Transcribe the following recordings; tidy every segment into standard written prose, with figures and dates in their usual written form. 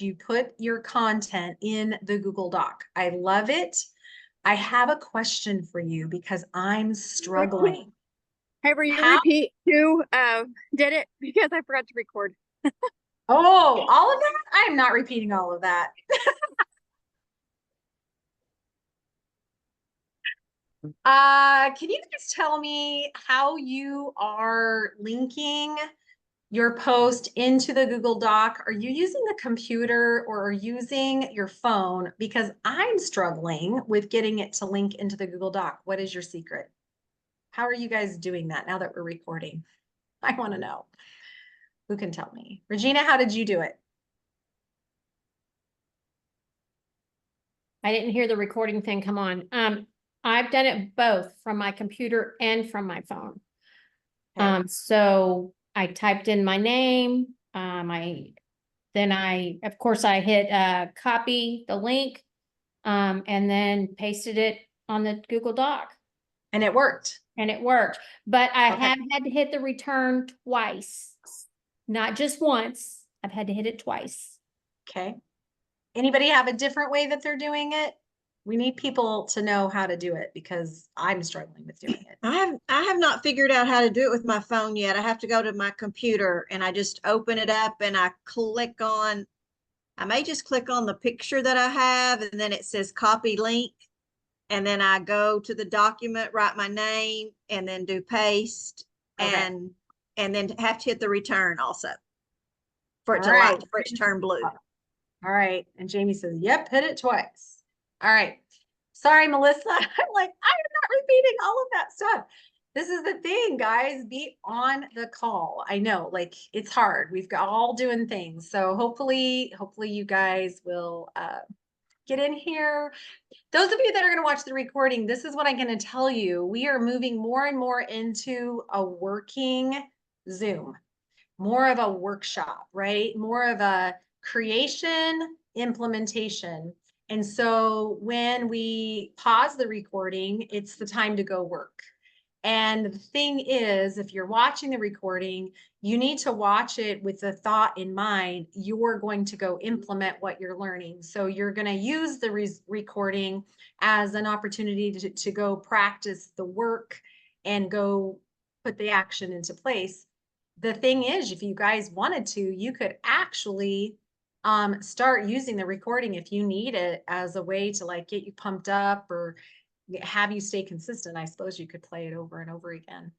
you put your content in the Google Doc. I love it. I have a question for you because I'm struggling. Hey, will you How? repeat who did it? Because I forgot to record. Oh, all of that? I'm not repeating all of that. Can you guys tell me how you are linking your post into the Google Doc? Are you using the computer or are you using your phone? Because I'm struggling with getting it to link into the Google Doc. What is your secret? How are you guys doing that now that we're recording? I want to know. Who can tell me? Regina, how did you do it? I didn't hear the recording thing come on. I've done it both from my computer and from my phone. Okay. So I typed in my name. Of course, I hit copy the link, and then pasted it on the Google Doc. And it worked. And it worked. But I Okay. have had to hit the return twice, not just once. I've had to hit it twice. Okay. Anybody have a different way that they're doing it? We need people to know how to do it because I'm struggling with doing it. I have not figured out how to do it with my phone yet. I have to go to my computer and I just open it up and I may just click on the picture that I have and then it says copy link. And then I go to the document, write my name and then do paste and then have to hit the return also for it to turn blue. All right. And Jamie says, yep, hit it twice. All right. Sorry, Melissa. I'm like, I'm not repeating all of that stuff. This is the thing, guys. Be on the call. I know, like, it's hard. We've got all doing things. So hopefully you guys will get in here. Those of you that are going to watch the recording, this is what I'm going to tell you. We are moving more and more into a working Zoom, more of a workshop, right? More of a creation, implementation. And so when we pause the recording, it's the time to go work. And the thing is, if you're watching the recording, you need to watch it with the thought in mind, you're going to go implement what you're learning. So you're going to use the recording as an opportunity to go practice the work and go put the action into place. The thing is, if you guys wanted to, you could actually start using the recording if you need it as a way to like get you pumped up or have you stay consistent. I suppose you could play it over and over again.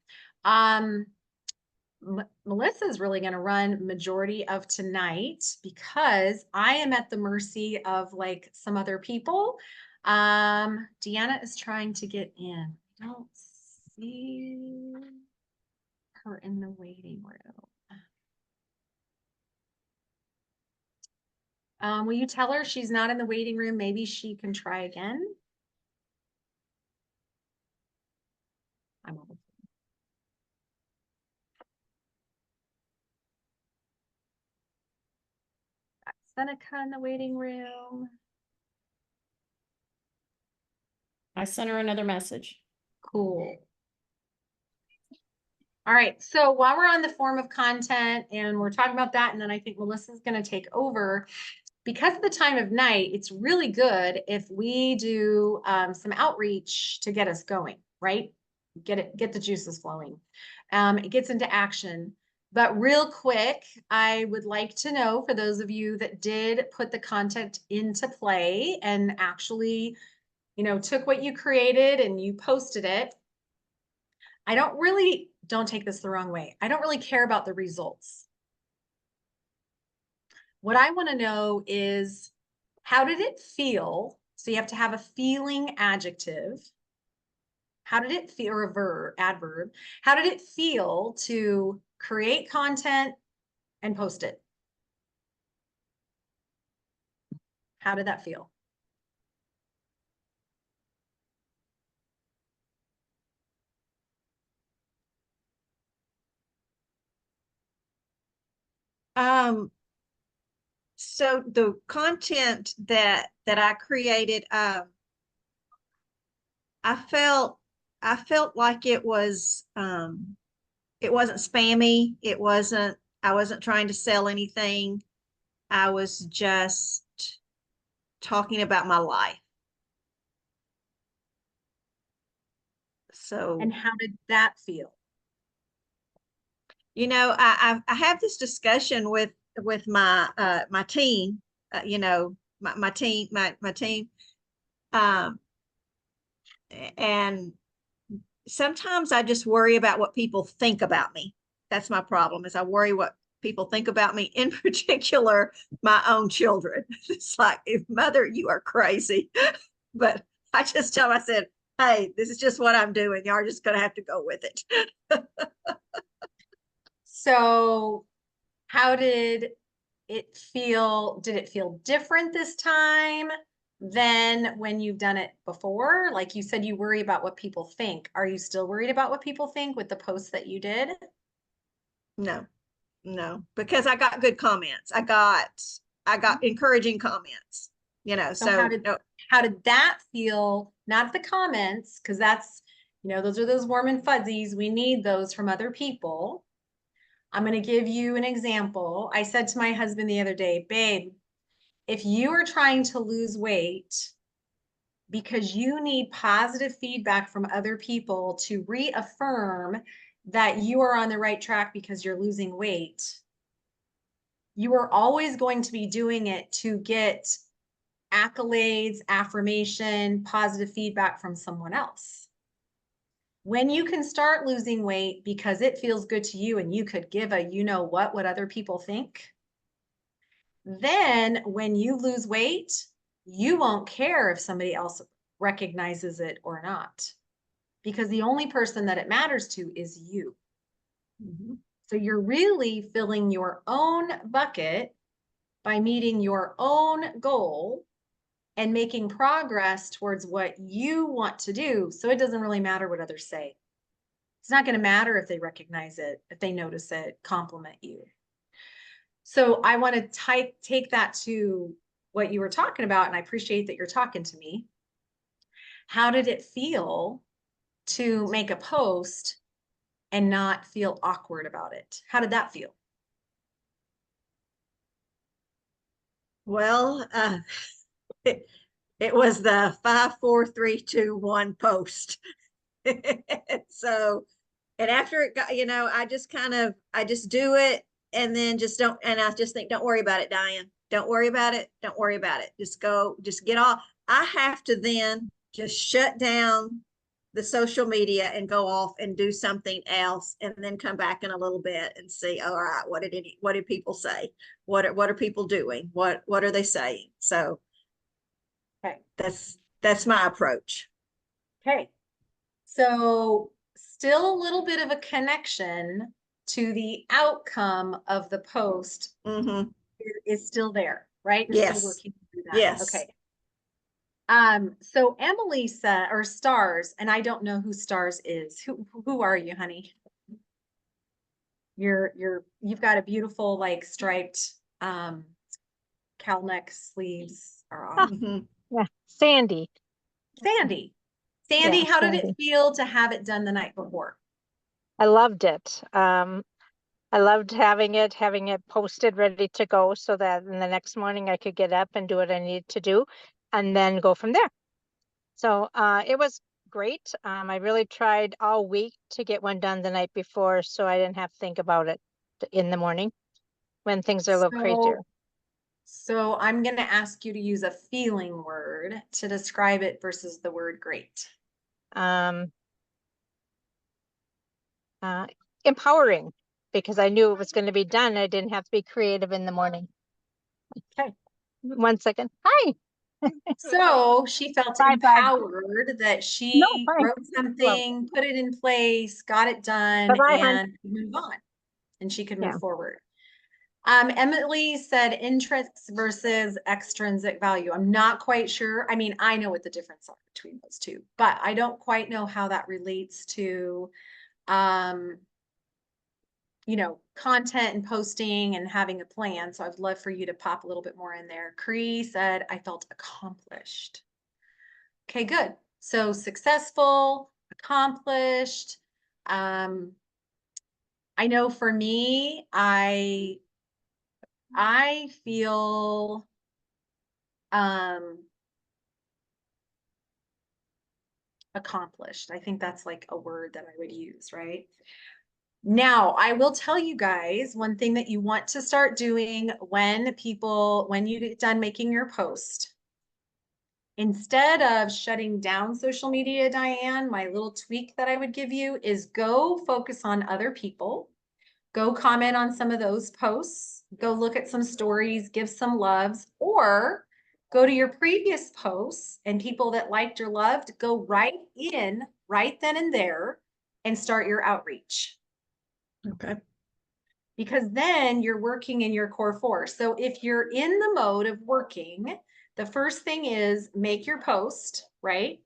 Melissa is really going to run majority of tonight because I am at the mercy of like some other people. Deanna is trying to get in. I don't see her in the waiting room. Will you tell her she's not in the waiting room? Maybe she can try again. I'm almost. Got Seneca in the waiting room. I sent her another message. Cool. All right, so while we're on the form of content and we're talking about that, and then I think Melissa's going to take over, because of the time of night, it's really good if we do some outreach to get us going, right? Get the juices flowing. It gets into action. But real quick, I would like to know for those of you that did put the content into play and actually, took what you created and you posted it. Don't take this the wrong way. I don't really care about the results. What I want to know is, how did it feel? So you have to have a feeling adjective. How did it feel, or a verb, adverb? How did it feel to create content and post it? How did that feel? So the content that I created, I felt like it wasn't spammy. I wasn't trying to sell anything. I was just talking about my life. So, And how did that feel? you know, I have this discussion with my team, you know, my team, my team. Um, and sometimes I just worry about what people think about me. That's my problem, is I worry what people think about me, in particular, my own children. It's like, if mother, you are crazy. But I just tell them, I said, hey, this is just what I'm doing. Y'all are just gonna have to go with it. So how did it feel? Did it feel different this time than when you've done it before? Like you said, you worry about what people think. Are you still worried about what people think with the posts that you did? No, no, because I got good comments. I got encouraging comments, you know, So how so did no, how did that feel? Not the comments, because that's, those are those warm and fuzzies. We need those from other people. I'm going to give you an example. I said to my husband the other day, babe, if you are trying to lose weight because you need positive feedback from other people to reaffirm that you are on the right track because you're losing weight, you are always going to be doing it to get accolades, affirmation, positive feedback from someone else. When you can start losing weight because it feels good to you and you could give a what other people think, then when you lose weight, you won't care if somebody else recognizes it or not, because the only person that it matters to is you. Mhm. So you're really filling your own bucket by meeting your own goal and making progress towards what you want to do. So it doesn't really matter what others say. It's not going to matter if they recognize it, if they notice it, compliment you. So I want to take that to what you were talking about, and I appreciate that you're talking to me. How did it feel to make a post and not feel awkward about it? How did that feel? Well, it, it was the 5, 4, 3, 2, 1 post. So, and after it got, I just do it, and then just don't, and I just think, don't worry about it, Diane. Don't worry about it. Don't worry about it. Just get off. I have to then just shut down the social media and go off and do something else, and then come back in a little bit and see, all right, what did people say? What are people doing? What are they saying? So Okay. that's my approach. Okay. So still a little bit of a connection to the outcome of the post Mm-hmm. is still there, right? You're still Yes. working through that. Yes. Okay. So Emily said, or Stars, and I don't know who Stars is. Who are you, honey? You've got a beautiful like striped cowl neck sleeves are Oh, off. Mhm. yeah, Sandy. Sandy. Sandy, Yeah, how did it Sandy. feel to have it done the night before? I loved it. I loved having it posted, ready to go, so that in the next morning I could get up and do what I needed to do, and then go from there. So it was great. I really tried all week to get one done the night before, so I didn't have to think about it in the morning when things are a little crazier. So I'm going to ask you to use a feeling word to describe it versus the word great. Um, uh, Empowering, because I knew it was going to be done. I didn't have to be creative in the morning. Okay. 1 second. Hi. So she felt Bye, bud. empowered that No, she fine. wrote Well, something, put it in place, got it done, bye-bye, hon. and move on. And she could Yeah. move forward. Emily said intrinsic versus extrinsic value. I'm not quite sure. I mean, I know what the difference are between those two, but I don't quite know how that relates to, content and posting and having a plan. So I'd love for you to pop a little bit more in there. Cree said, I felt accomplished. Okay, good. So successful, accomplished. I know for me, I I feel, accomplished. I think that's like a word that I would use, right? Now, I will tell you guys one thing that you want to start doing when you get done making your post. Instead of shutting down social media, Diane, my little tweak that I would give you is go focus on other people. Go comment on some of those posts. Go look at some stories, give some loves, or go to your previous posts and people that liked or loved, go right then and there and start your outreach. Okay. Because then you're working in your core force. So if you're in the mode of working, the first thing is make your post, right?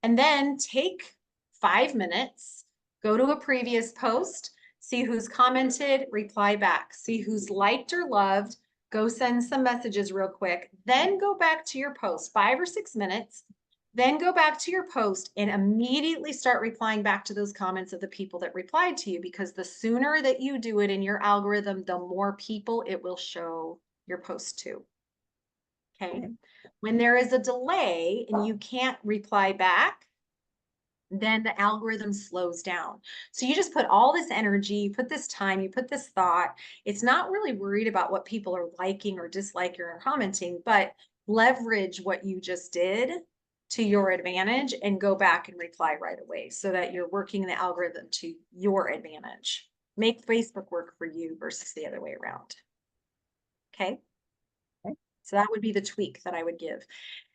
And then take 5 minutes, go to a previous post, see who's commented, reply back, see who's liked or loved, go send some messages real quick, then go back to your post, 5 or 6 minutes, then go back to your post and immediately start replying back to those comments of the people that replied to you, because the sooner that you do it in your algorithm, the more people it will show your post to. Okay. When there is a delay and you can't reply back, then the algorithm slows down. So you just put all this energy, you put this time, you put this thought. It's not really worried about what people are liking or disliking or commenting, but leverage what you just did to your advantage and go back and reply right away so that you're working the algorithm to your advantage. Make Facebook work for you versus the other way around. Okay. So that would be the tweak that I would give.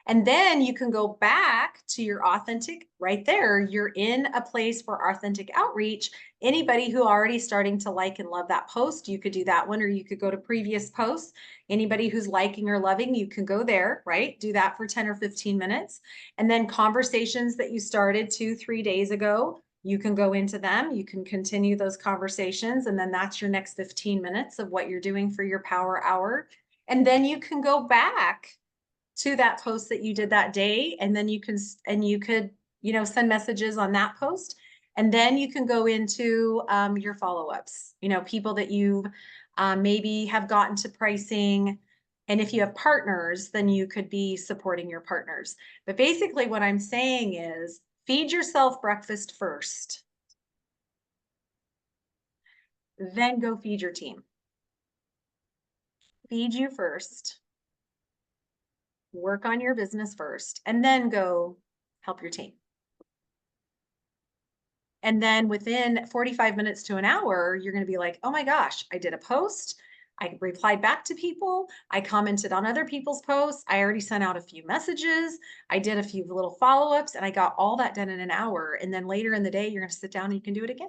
And then you can go back to your authentic right there. You're in a place for authentic outreach. Anybody who already starting to like and love that post, you could do that one, or you could go to previous posts. Anybody who's liking or loving, you can go there, right? Do that for 10 or 15 minutes. And then conversations that you started 2-3 days ago, you can go into them. You can continue those conversations. And then that's your next 15 minutes of what you're doing for your power hour. And then you can go back to that post that you did that day, and then you could send messages on that post, and then you can go into your follow-ups, people that you maybe have gotten to pricing, and if you have partners, then you could be supporting your partners. But basically what I'm saying is feed yourself breakfast first, then go feed your team. Feed you first, work on your business first, and then go help your team. And then within 45 minutes to an hour, you're going to be like, oh my gosh, I did a post. I replied back to people. I commented on other people's posts. I already sent out a few messages. I did a few little follow-ups, and I got all that done in an hour. And then later in the day, you're going to sit down and you can do it again.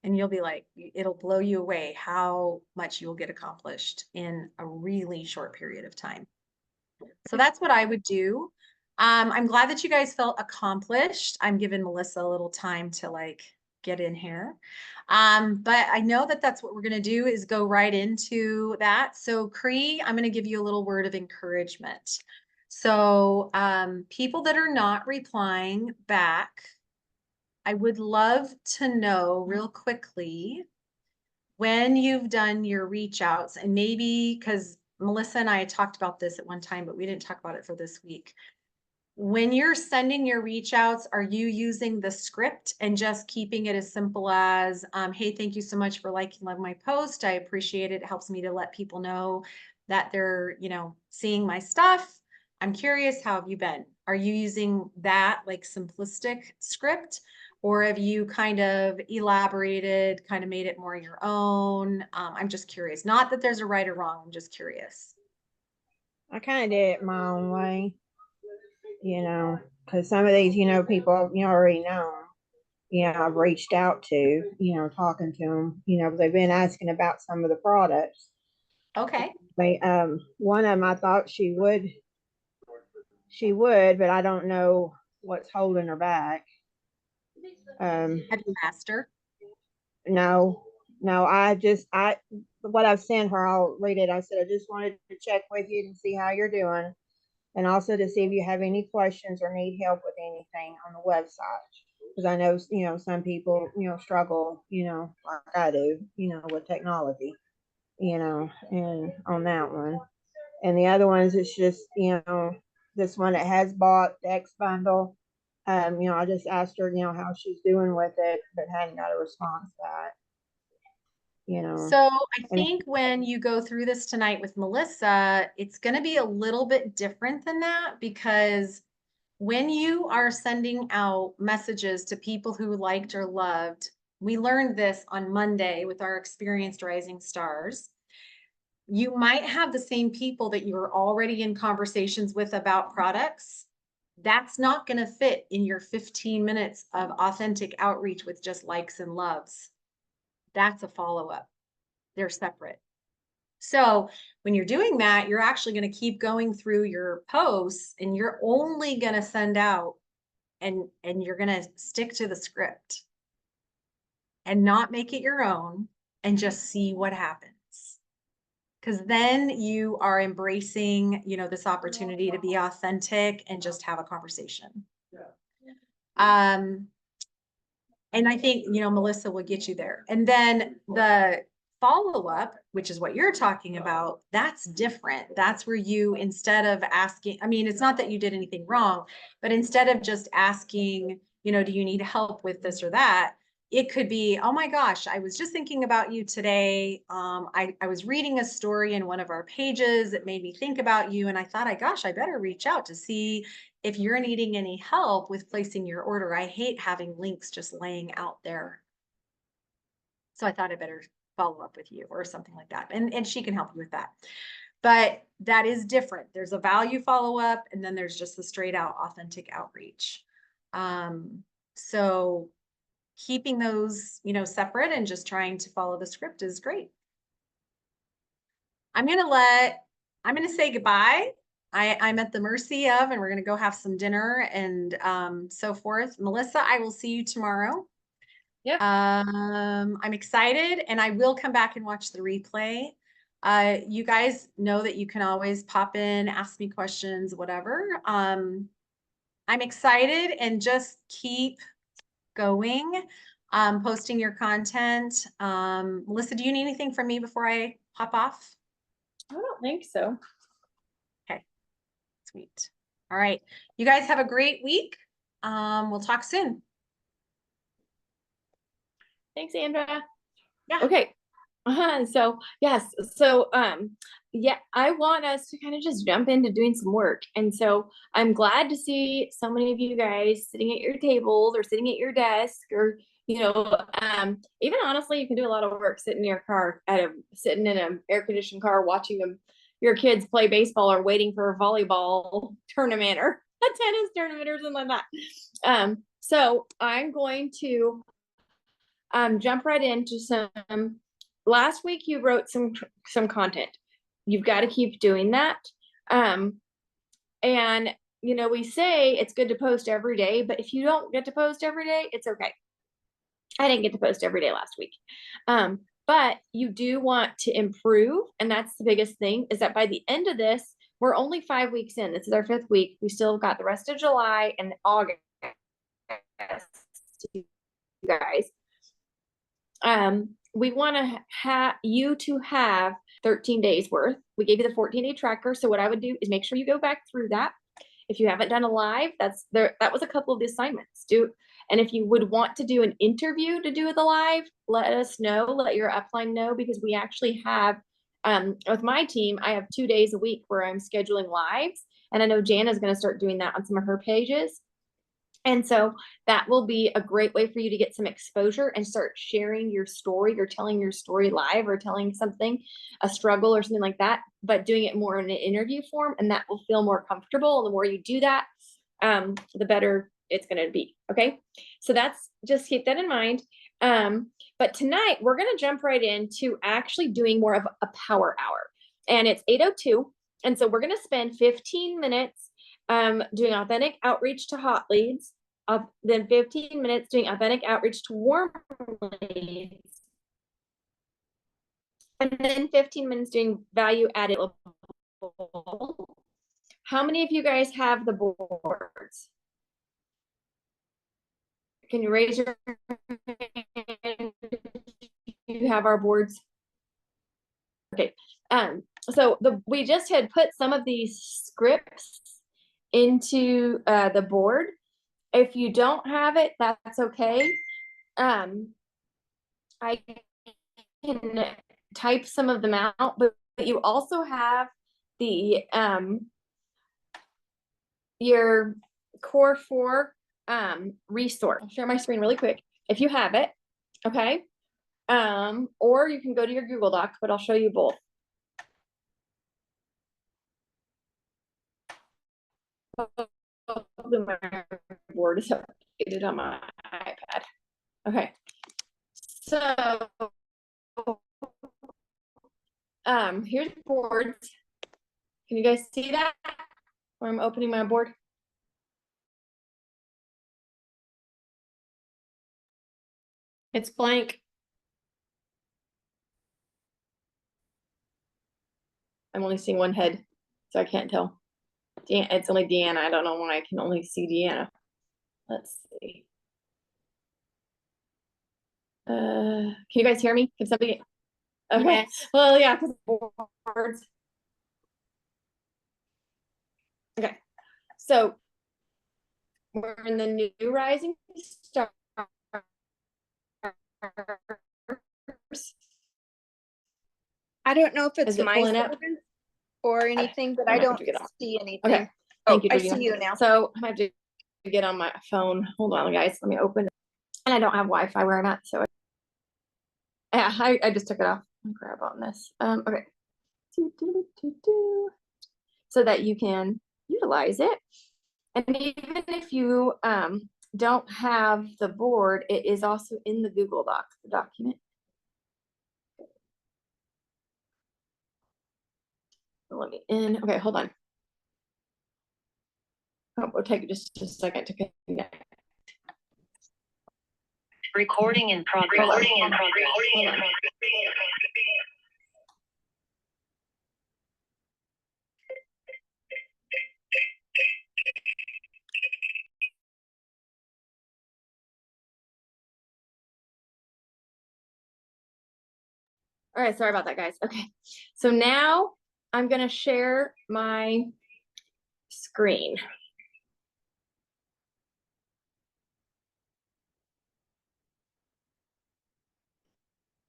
And you'll be like, it'll blow you away how much you'll get accomplished in a really short period of time. So that's what I would do. I'm glad that you guys felt accomplished. I'm giving Melissa a little time to get in here. But I know that that's what we're going to do is go right into that. So Cree, I'm going to give you a little word of encouragement. So people that are not replying back, I would love to know real quickly when you've done your reach outs, and maybe because Melissa and I had talked about this at one time, but we didn't talk about it for this week. When you're sending your reach outs, are you using the script and just keeping it as simple as, hey, thank you so much for liking, loving my post. I appreciate it. It helps me to let people know that they're, seeing my stuff. I'm curious, how have you been? Are you using that simplistic script? Or have you kind of elaborated, kind of made it more your own? I'm just curious. Not that there's a right or wrong. I'm just curious. I kind of did it my own way, because some of these, people, already know, I've reached out to, talking to them, they've been asking about some of the products. Okay. But one of them, I thought she would, but I don't know what's holding her back. Have you asked her? No, what I've sent her, I'll read it. I said, I just wanted to check with you and see how you're doing, and also to see if you have any questions or need help with anything on the website. Because I know, some people, struggle, like I do, with technology. you know, and on that one. And the other ones, it's just, you know, this one that has bought the X bundle. You know, I just asked her, you know, how she's doing with it, but hadn't got a response back, you know. So I And think when you go through this tonight with Melissa, it's going to be a little bit different than that, because when you are sending out messages to people who liked or loved, we learned this on Monday with our experienced rising stars. You might have the same people that you're already in conversations with about products. That's not going to fit in your 15 minutes of authentic outreach with just likes and loves. That's a follow-up. They're separate. So when you're doing that, you're actually going to keep going through your posts, and you're only going to send out and you're going to stick to the script and not make it your own, and just see what happens. Because then you are embracing, you know, this opportunity to be authentic and just have a conversation. And I think, you know, Melissa will get you there. And then the follow-up, which is what you're talking about, that's different. That's where you, instead of asking, I mean, it's not that you did anything wrong, but instead of just asking, you know, do you need help with this or that? It could be, oh my gosh, I was just thinking about you today. I was reading a story in one of our pages that made me think about you. And I thought, I better reach out to see if you're needing any help with placing your order. I hate having links just laying out there. So I thought I better follow up with you or something like that. And she can help you with that. But that is different. There's a value follow-up, and then there's just the straight out authentic outreach. So keeping those, you know, separate and just trying to follow the script is great. I'm going to say goodbye. I'm at the mercy of, and we're going to go have some dinner and so forth. Melissa, I will see you tomorrow. Yeah. I'm excited, and I will come back and watch the replay. You guys know that you can always pop in, ask me questions, whatever. I'm excited, and just keep going, posting your content. Melissa, do you need anything from me before I hop off? I don't think so. Okay, sweet. All right, you guys have a great week. We'll talk soon. Thanks, Andrea. Yeah. Okay. So yes, so yeah, I want us to kind of just jump into doing some work. And so I'm glad to see so many of you guys sitting at your tables or sitting at your desk, or even honestly, you can do a lot of work sitting in your car sitting in an air conditioned car watching your kids play baseball or waiting for a volleyball tournament or a tennis tournament or something like that. So I'm going to jump right into some. Last week you wrote some content. You've got to keep doing that. And you know, we say it's good to post every day, but if you don't get to post every day, it's okay. I didn't get to post every day last week. But you do want to improve, and that's the biggest thing, is that by the end of this, we're only 5 weeks in. This is our 5th week. We still got the rest of July and August, you guys. We want to have you to have 13 days worth. We gave you the 14-day tracker. So what I would do is make sure you go back through that. If you haven't done a live, that was a couple of the assignments. And if you would want to do an interview to do the live, let us know, let your upline know, because we actually have, with my team, I have 2 days a week where I'm scheduling lives. And I know Jana's going to start doing that on some of her pages. And so that will be a great way for you to get some exposure and start sharing your story or telling your story live or telling something, a struggle or something like that, but doing it more in an interview form. And that will feel more comfortable. And the more you do that, the better it's going to be. Okay. So just keep that in mind. But tonight we're going to jump right into actually doing more of a power hour, and it's 8:02. And so we're going to spend 15 minutes doing authentic outreach to hot leads, then 15 minutes doing authentic outreach to warm leads, and then 15 minutes doing value added. How many of you guys have the boards? Can you raise your hand if you have our boards? So we just had put some of these scripts into the board. If you don't have it, that's okay. I can type some of them out, but you also have the your core 4 resource. I'll share my screen really quick if you have it. Okay. Or you can go to your Google Doc, but I'll show you both. My board is updated on my iPad. Okay. So here's the boards. Can you guys see that? Where I'm opening my board? It's blank. I'm only seeing one head, so I can't tell. It's only Deanna. I don't know why I can only see Deanna. Let's see. Can you guys hear me? Can somebody? Okay. Yes. Well, yeah, because boards. Okay. So we're in the new Rising Stars. I don't know if Is it's it my pulling up? service or anything, but I might have don't to get off. see anything. Okay. Oh, Thank you, I Georgina. see you now. So I have to get on my phone. Hold on, guys. Let me open it. And I don't have Wi-Fi where I'm at, so yeah, I just took it off. Let me grab on this. Okay. So that you can utilize it. And even if you don't have the board, it is also in the Google Doc, the document. Let me in. Okay, hold on. Oh, we'll take just a second to connect. Recording in progress. Recording in progress. All right, sorry about that, guys. Okay, so now I'm gonna share my screen.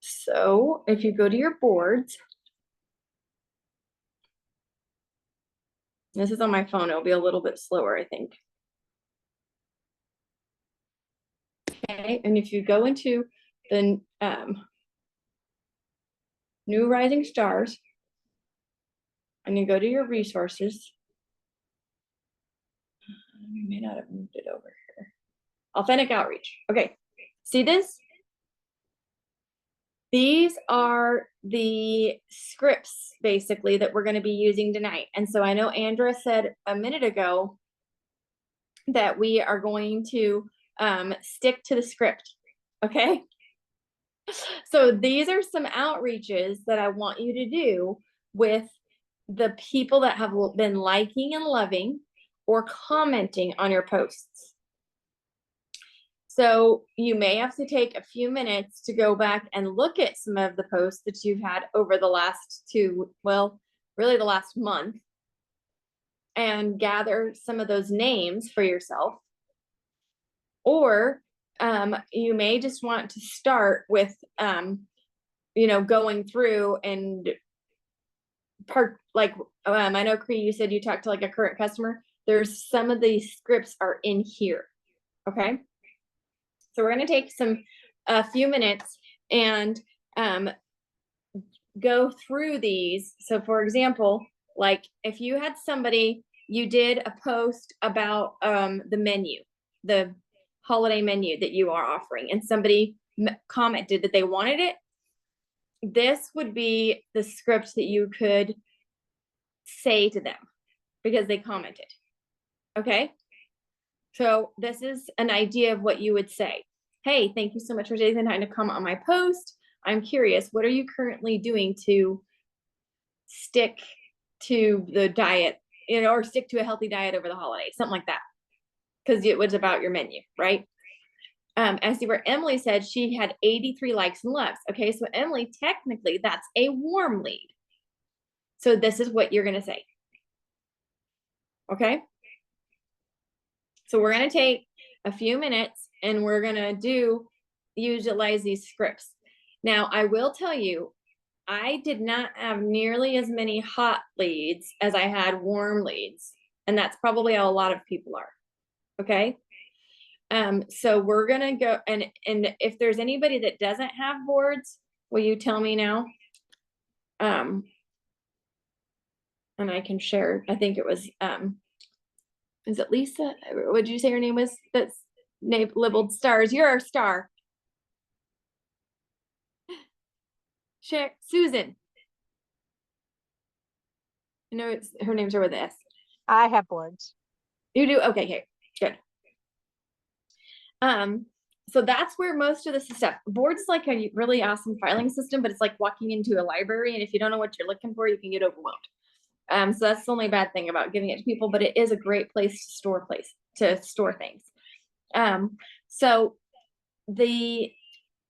So if you go to your boards, this is on my phone, it'll be a little bit slower, I think. Okay, and if you go into the new Rising Stars, and you go to your resources, you may not have moved it over here. Authentic Outreach. Okay, see this? These are the scripts basically that we're going to be using tonight. And so I know Andrea said a minute ago that we are going to stick to the script. Okay. So these are some outreaches that I want you to do with the people that have been liking and loving or commenting on your posts. So you may have to take a few minutes to go back and look at some of the posts that you've had over the last really the last month, and gather some of those names for yourself. Or you may just want to start with, going through and I know Cree, you said you talked to like a current customer. There's some of these scripts are in here. Okay. So we're going to take a few minutes and go through these. So for example, like if you had somebody, you did a post about the menu, the holiday menu that you are offering, and somebody commented that they wanted it, this would be the script that you could say to them because they commented. Okay. So this is an idea of what you would say. Hey, thank you so much for taking the time to comment on my post. I'm curious, what are you currently doing to stick to the diet, or stick to a healthy diet over the holidays, something like that. Because it was about your menu, right? I see where Emily said she had 83 likes and loves. Okay, so Emily, technically that's a warm lead. So this is what you're gonna say. Okay? So we're gonna take a few minutes and we're gonna utilize these scripts. Now, I will tell you, I did not have nearly as many hot leads as I had warm leads. And that's probably how a lot of people are. Okay? So we're gonna go, and if there's anybody that doesn't have boards, will you tell me now? And I can share, I think it was, is it Lisa? What did you say her name was? That's labeled stars. You're our star. Share Susan. I know it's her name's are with S. I have boards. You do? Okay, okay, good. So that's where most of this is stuff. Boards is like a really awesome filing system, but it's like walking into a library, and if you don't know what you're looking for, you can get overwhelmed. So that's the only bad thing about giving it to people, but it is a great place to store things. So the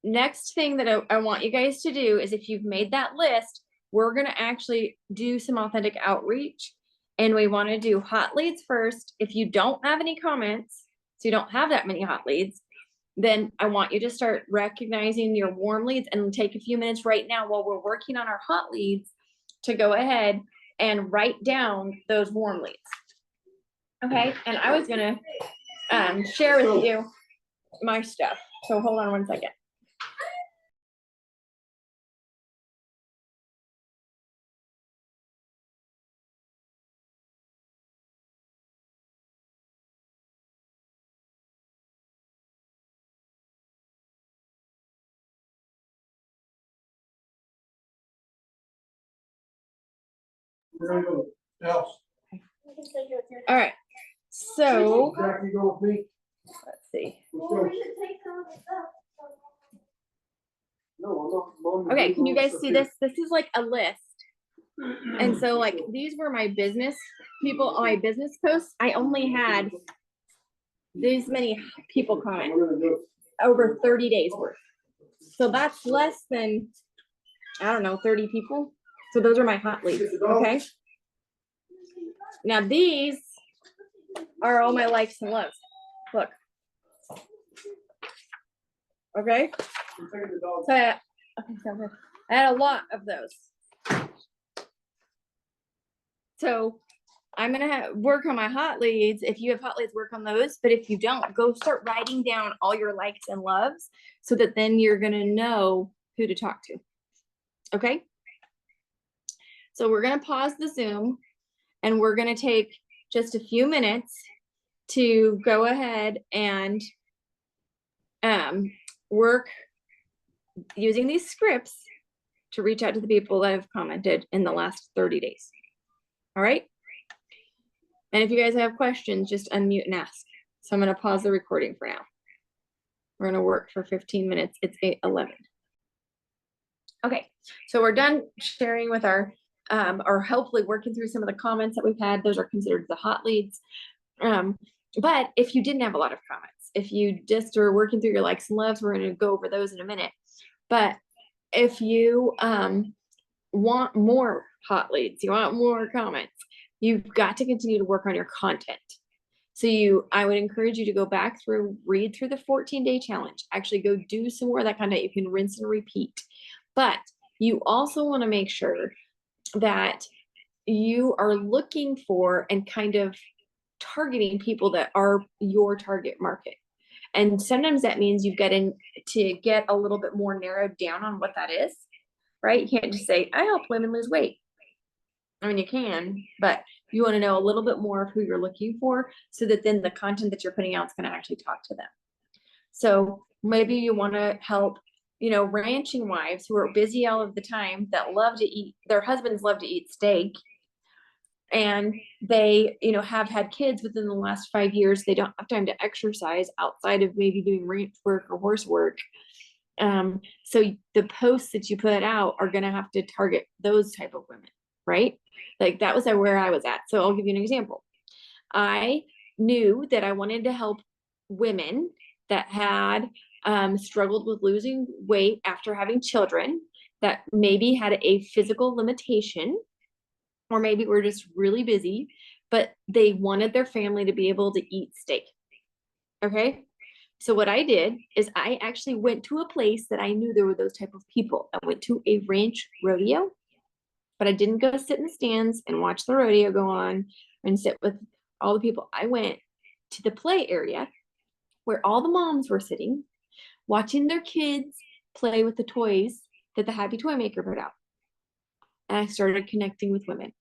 next thing that I want you guys to do is, if you've made that list, we're gonna actually do some authentic outreach, and we want to do hot leads first. If you don't have any comments, so you don't have that many hot leads, then I want you to start recognizing your warm leads and take a few minutes right now while we're working on our hot leads to go ahead and write down those warm leads. Okay, and I was gonna share with you my stuff. So hold on one second. All right, so let's see. Okay, can you guys see this? This is like a list. And so like these were my business people on my business posts. I only had these many people comment over 30 days worth. So that's less than, I don't know, 30 people. So those are my hot leads, okay? Now these are all my likes and loves. Look. Okay? So I had a lot of those. So I'm gonna work on my hot leads. If you have hot leads, work on those. But if you don't, go start writing down all your likes and loves so that then you're gonna know who to talk to. Okay? So we're gonna pause the Zoom and we're gonna take just a few minutes to go ahead and work using these scripts to reach out to the people that have commented in the last 30 days. All right. And if you guys have questions, just unmute and ask. So I'm going to pause the recording for now. We're going to work for 15 minutes. It's 8:11. Okay. So we're done sharing with our, or hopefully working through some of the comments that we've had. Those are considered the hot leads. But if you didn't have a lot of comments, if you just are working through your likes and loves, we're going to go over those in a minute. But if you want more hot leads, you want more comments, you've got to continue to work on your content. So I would encourage you to go back through, read through the 14-day challenge, actually go do some more of that content. You can rinse and repeat. But you also want to make sure that you are looking for and kind of targeting people that are your target market. And sometimes that means you've got to get a little bit more narrowed down on what that is, right? You can't just say, I help women lose weight. I mean, you can, but you want to know a little bit more of who you're looking for so that then the content that you're putting out is going to actually talk to them. So maybe you want to help, ranching wives who are busy all of the time that love to eat, their husbands love to eat steak. And they, have had kids within the last 5 years. They don't have time to exercise outside of maybe doing ranch work or horse work. So the posts that you put out are going to have to target those type of women, right? Like that was where I was at. So I'll give you an example. I knew that I wanted to help women that had struggled with losing weight after having children, that maybe had a physical limitation, or maybe we're just really busy, but they wanted their family to be able to eat steak. Okay. So what I did is I actually went to a place that I knew there were those type of people. I went to a ranch rodeo, but I didn't go sit in the stands and watch the rodeo go on and sit with all the people. I went to the play area where all the moms were sitting, watching their kids play with the toys that the Happy Toy Maker put out. And I started connecting with women.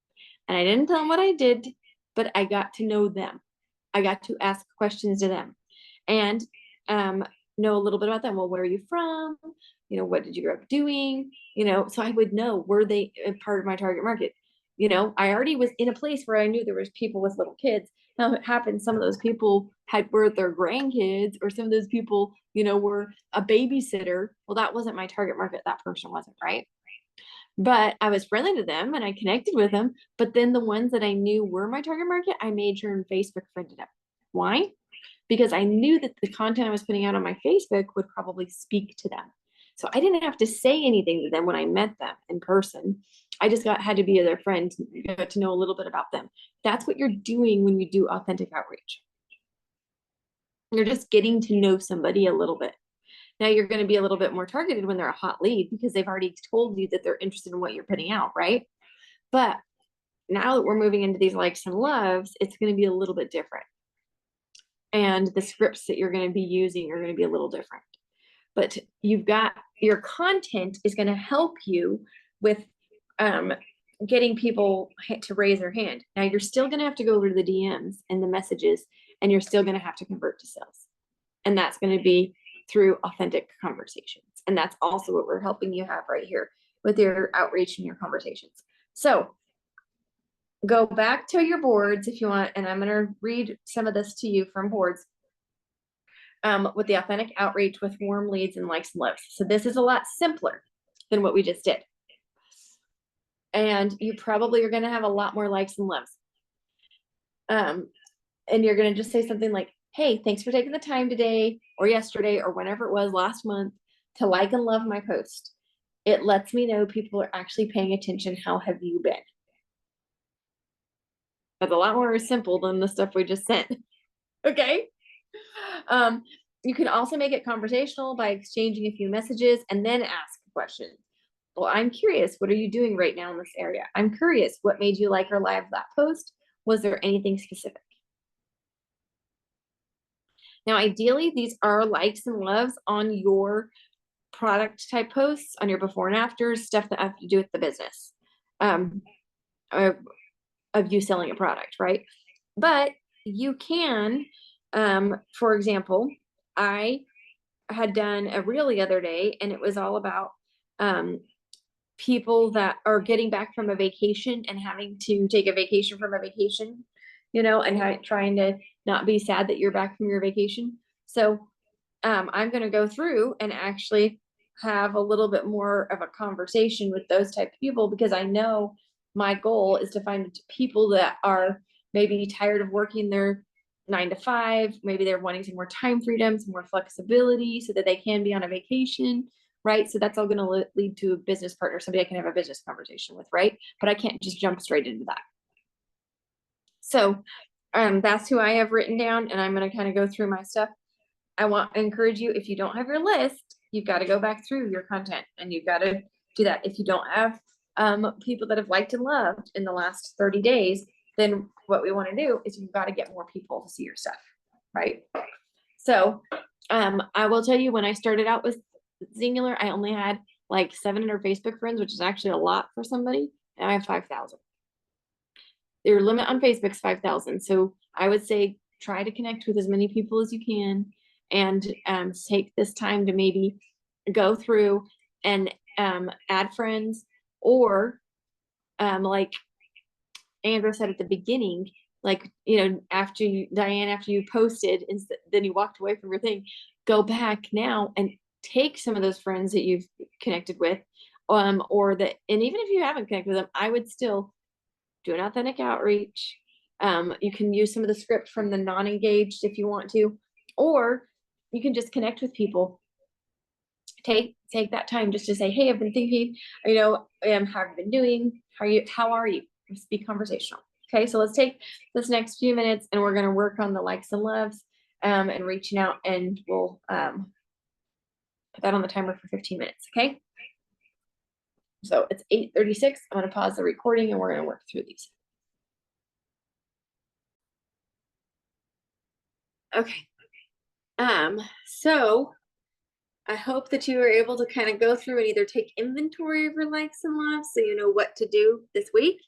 And I didn't tell them what I did, but I got to know them. I got to ask questions to them and know a little bit about them. Well, where are you from? You know, what did you grow up doing? You know, so I would know, were they a part of my target market? You know, I already was in a place where I knew there was people with little kids. Now it happened, some of those people were their grandkids, or some of those people, you know, were a babysitter. Well, that wasn't my target market. That person wasn't, right? But I was friendly to them and I connected with them. But then the ones that I knew were my target market, I made sure and Facebook friended them. Why? Because I knew that the content I was putting out on my Facebook would probably speak to them. So I didn't have to say anything to them when I met them in person. I just had to be their friend, got to know a little bit about them. That's what you're doing when you do authentic outreach. You're just getting to know somebody a little bit. Now you're going to be a little bit more targeted when they're a hot lead because they've already told you that they're interested in what you're putting out, right? But now that we're moving into these likes and loves, it's going to be a little bit different. And the scripts that you're going to be using are going to be a little different. But you've got your content is going to help you with getting people to raise their hand. Now you're still going to have to go over to the DMs and the messages, and you're still going to have to convert to sales. And that's going to be through authentic conversations. And that's also what we're helping you have right here with your outreach and your conversations. So go back to your boards if you want, and I'm going to read some of this to you from boards with the authentic outreach with warm leads and likes and loves. So this is a lot simpler than what we just did. And you probably are going to have a lot more likes and loves. And you're going to just say something like, hey, thanks for taking the time today or yesterday or whenever it was last month to like and love my post. It lets me know people are actually paying attention. How have you been? That's a lot more simple than the stuff we just sent. Okay. You can also make it conversational by exchanging a few messages and then ask questions. Well, I'm curious, what are you doing right now in this area? I'm curious, what made you like or love that post? Was there anything specific? Now, ideally, these are likes and loves on your product type posts, on your before and afters, stuff that have to do with the business of you selling a product, right? But you can, for example, I had done a reel the other day, and it was all about people that are getting back from a vacation and having to take a vacation from a vacation, you know, and trying to not be sad that you're back from your vacation. So I'm going to go through and actually have a little bit more of a conversation with those type of people, because I know my goal is to find people that are maybe tired of working their 9 to 5. Maybe they're wanting some more time freedom, some more flexibility so that they can be on a vacation, right? So that's all going to lead to a business partner, somebody I can have a business conversation with, right? But I can't just jump straight into that. So that's who I have written down, and I'm going to kind of go through my stuff. I want to encourage you, if you don't have your list, you've got to go back through your content and you've got to do that. If you don't have people that have liked and loved in the last 30 days, then what we want to do is you've got to get more people to see your stuff, right? So I will tell you, when I started out with Zingular, I only had like 700 Facebook friends, which is actually a lot for somebody, and I have 5,000. Your limit on Facebook is 5,000. So I would say try to connect with as many people as you can, and take this time to maybe go through and add friends, or like Andrew said at the beginning, like, you know, after you, Diane, after you posted and then you walked away from your thing, go back now and take some of those friends that you've connected with, or that, and even if you haven't connected with them, I would still do an authentic outreach. You can use some of the script from the non-engaged if you want to, or you can just connect with people. Take that time just to say, hey, I've been thinking, you know, how have you been doing? How are you? Just be conversational. Okay, so let's take this next few minutes and we're gonna work on the likes and loves and reaching out, and we'll put that on the timer for 15 minutes, okay? So it's 8:36. I'm gonna pause the recording and we're gonna work through these. Okay. So I hope that you were able to kind of go through and either take inventory of your likes and loves so you know what to do this week,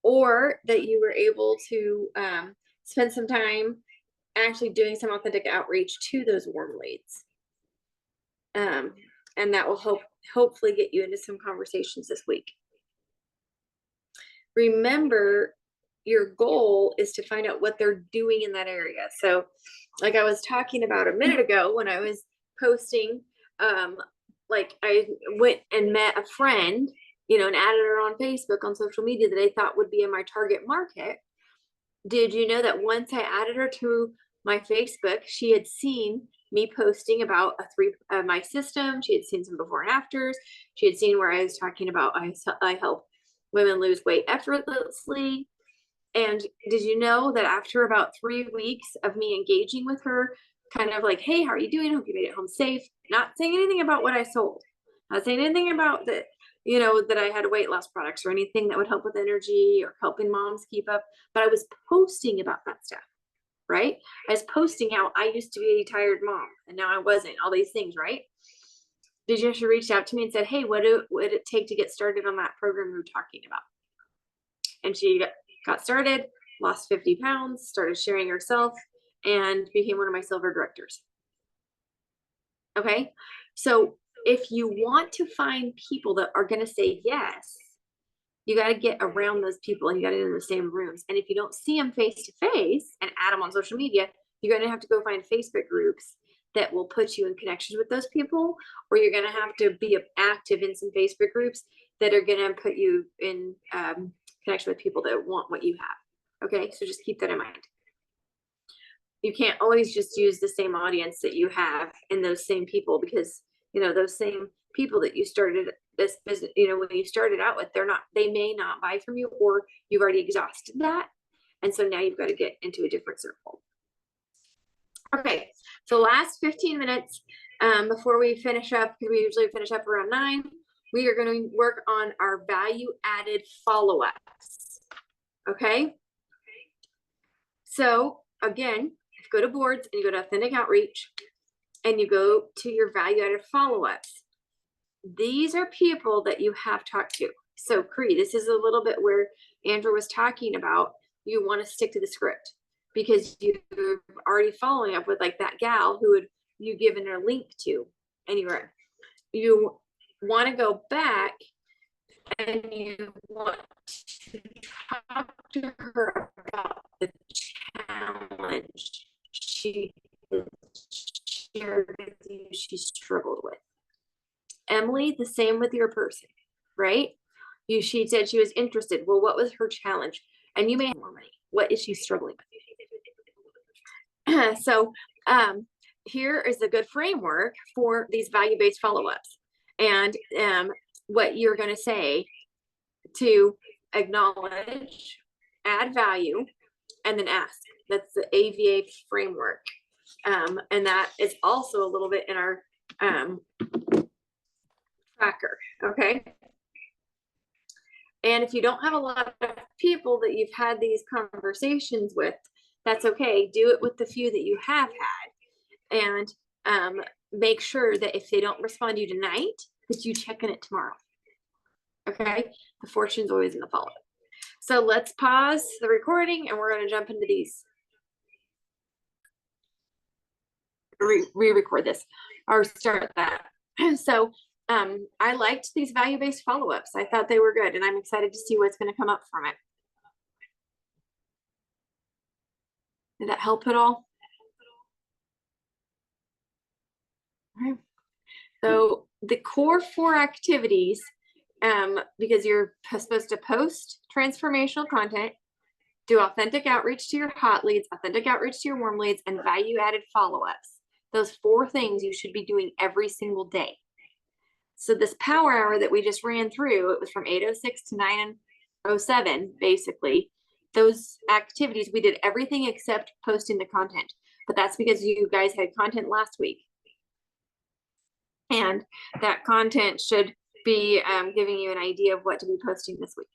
or that you were able to spend some time actually doing some authentic outreach to those warm leads. And that will hopefully get you into some conversations this week. Remember, your goal is to find out what they're doing in that area. So like I was talking about a minute ago when I was posting, like I went and met a friend, you know, and added her on Facebook, on social media, that I thought would be in my target market. Did you know that once I added her to my Facebook, she had seen me posting about my system. She had seen some before and afters. She had seen where I was talking about I help women lose weight effortlessly. And did you know that after about 3 weeks of me engaging with her, kind of like, hey, how are you doing? Hope you made it home safe. Not saying anything about what I sold. Not saying anything about that, you know, that I had weight loss products or anything that would help with energy or helping moms keep up. But I was posting about that stuff, right? I was posting how I used to be a tired mom and now I wasn't, all these things, right? Did you actually reach out to me and said, hey, what would it take to get started on that program we were talking about? And she got started, lost 50 pounds, started sharing herself, and became one of my silver directors. Okay, so if you want to find people that are going to say yes, you got to get around those people and you got to get in the same rooms. And if you don't see them face to face and add them on social media, you're going to have to go find Facebook groups that will put you in connections with those people, or you're going to have to be active in some Facebook groups that are going to put you in connection with people that want what you have. Okay, so just keep that in mind. You can't always just use the same audience that you have and those same people, because you know those same people that you started this business, you know, when you started out with, they may not buy from you, or you've already exhausted that, and so now you've got to get into a different circle. Okay, so last 15 minutes before we finish up, because we usually finish up around 9, we are going to work on our value added follow-ups. Okay, so again, go to boards and you go to authentic outreach and you go to your value added follow-ups. These are people that you have talked to. So Cree, this is a little bit where Andrew was talking about, you want to stick to the script because you're already following up with like that gal who you given her link to, and you want to go back and you want to talk to her about the challenge she shared with you she struggled with. Emily, the same with your person, right? She said she was interested. Well, what was her challenge? And you may have more money. What is she struggling with? So here is a good framework for these value-based follow-ups. And what you're going to say to acknowledge, add value, and then ask. That's the AVA framework. And that is also a little bit in our tracker. Okay. And if you don't have a lot of people that you've had these conversations with, that's okay. Do it with the few that you have had, and make sure that if they don't respond to you tonight, that you check in it tomorrow. Okay. The fortune's always in the follow-up. So let's pause the recording and we're going to jump into these. Re-record this or start that. So I liked these value-based follow-ups. I thought they were good, and I'm excited to see what's going to come up from it. Did that help at all? All right. So the core 4 activities, because you're supposed to post transformational content, do authentic outreach to your hot leads, authentic outreach to your warm leads, and value-added follow-ups. Those 4 things you should be doing every single day. So this power hour that we just ran through, it was from 8:06 to 07, basically, those activities, we did everything except posting the content. But that's because you guys had content last week. And that content should be giving you an idea of what to be posting this week.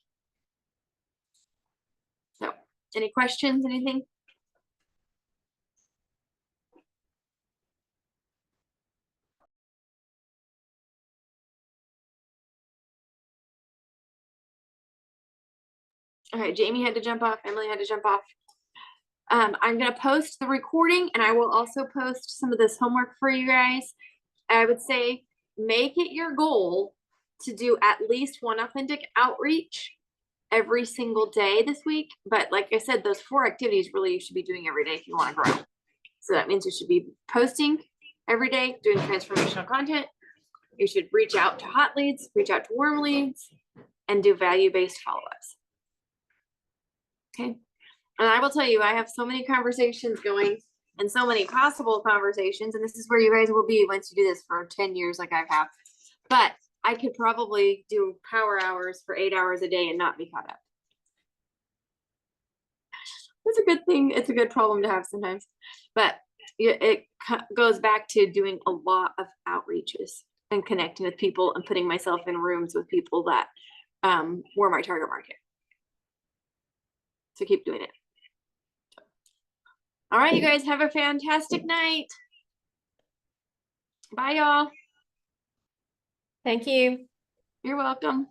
So, any questions, anything? All right, Jamie had to jump off, Emily had to jump off. I'm gonna post the recording and I will also post some of this homework for you guys. I would say make it your goal to do at least one authentic outreach every single day this week. But like I said, those 4 activities really you should be doing every day if you want to grow. So that means you should be posting every day, doing transformational content. You should reach out to hot leads, reach out to warm leads, and do value-based follow-ups. Okay. And I will tell you, I have so many conversations going and so many possible conversations. And this is where you guys will be once you do this for 10 years like I have. But I could probably do power hours for 8 hours a day and not be caught up. It's a good thing. It's a good problem to have sometimes. But it goes back to doing a lot of outreaches and connecting with people and putting myself in rooms with people that were my target market. So keep doing it. All right, you guys have a fantastic night. Bye, y'all. Thank you. You're welcome.